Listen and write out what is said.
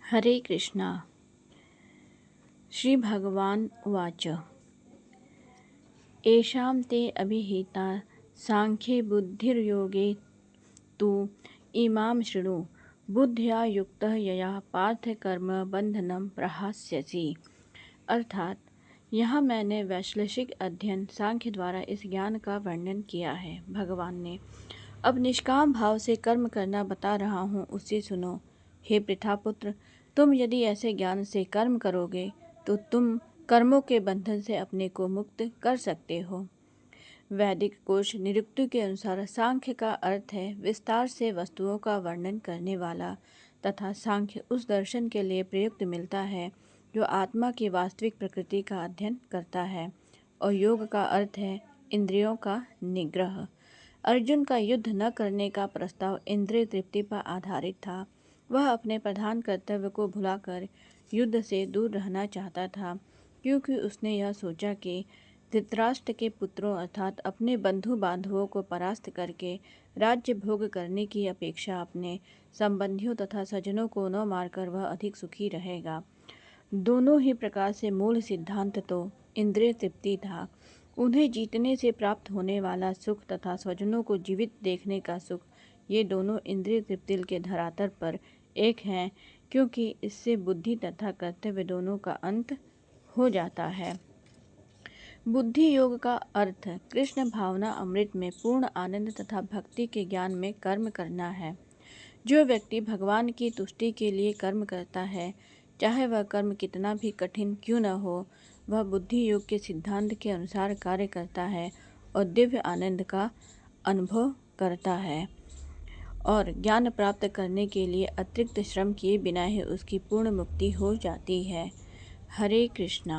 हरे कृष्णा। श्री भगवान उवाच येषां ते अभिहिता सांख्ये बुद्धिर्योगे तु इमां शृणु बुद्ध्या युक्तः यया पार्थ कर्म बंधनं प्रहास्यसि। अर्थात यहाँ मैंने वैश्लेषिक अध्ययन सांख्य द्वारा इस ज्ञान का वर्णन किया है। भगवान ने अब निष्काम भाव से कर्म करना बता रहा हूँ, उससे सुनो। हे पृथापुत्र, तुम यदि ऐसे ज्ञान से कर्म करोगे तो तुम कर्मों के बंधन से अपने को मुक्त कर सकते हो। वैदिक कोश निरुक्ति के अनुसार सांख्य का अर्थ है विस्तार से वस्तुओं का वर्णन करने वाला, तथा सांख्य उस दर्शन के लिए प्रयुक्त मिलता है जो आत्मा की वास्तविक प्रकृति का अध्ययन करता है। और योग का अर्थ है इंद्रियों का निग्रह। अर्जुन का युद्ध न करने का प्रस्ताव इंद्रिय तृप्ति पर आधारित था। वह अपने प्रधान कर्तव्य को भुलाकर युद्ध से दूर रहना चाहता था, क्योंकि उसने यह सोचा कि धृतराष्ट्र के पुत्रों अर्थात अपने बंधु बांधवों को परास्त करके राज्य भोग करने की अपेक्षा अपने संबंधियों तथा सज्जनों को न मारकर वह अधिक सुखी रहेगा। दोनों ही प्रकार से मूल सिद्धांत तो इंद्रिय तृप्ति था। उन्हें जीतने से प्राप्त होने वाला सुख तथा स्वजनों को जीवित देखने का सुख, ये दोनों इंद्रिय तृप्ति के धरातल पर एक हैं, क्योंकि इससे बुद्धि तथा कर्तव्य दोनों का अंत हो जाता है। बुद्धि योग का अर्थ कृष्ण भावना अमृत में पूर्ण आनंद तथा भक्ति के ज्ञान में कर्म करना है। जो व्यक्ति भगवान की तुष्टि के लिए कर्म करता है, चाहे वह कर्म कितना भी कठिन क्यों न हो, वह बुद्धि योग के सिद्धांत के अनुसार कार्य करता है और दिव्य आनंद का अनुभव करता है। और ज्ञान प्राप्त करने के लिए अतिरिक्त श्रम किए बिना ही उसकी पूर्ण मुक्ति हो जाती है। हरे कृष्णा।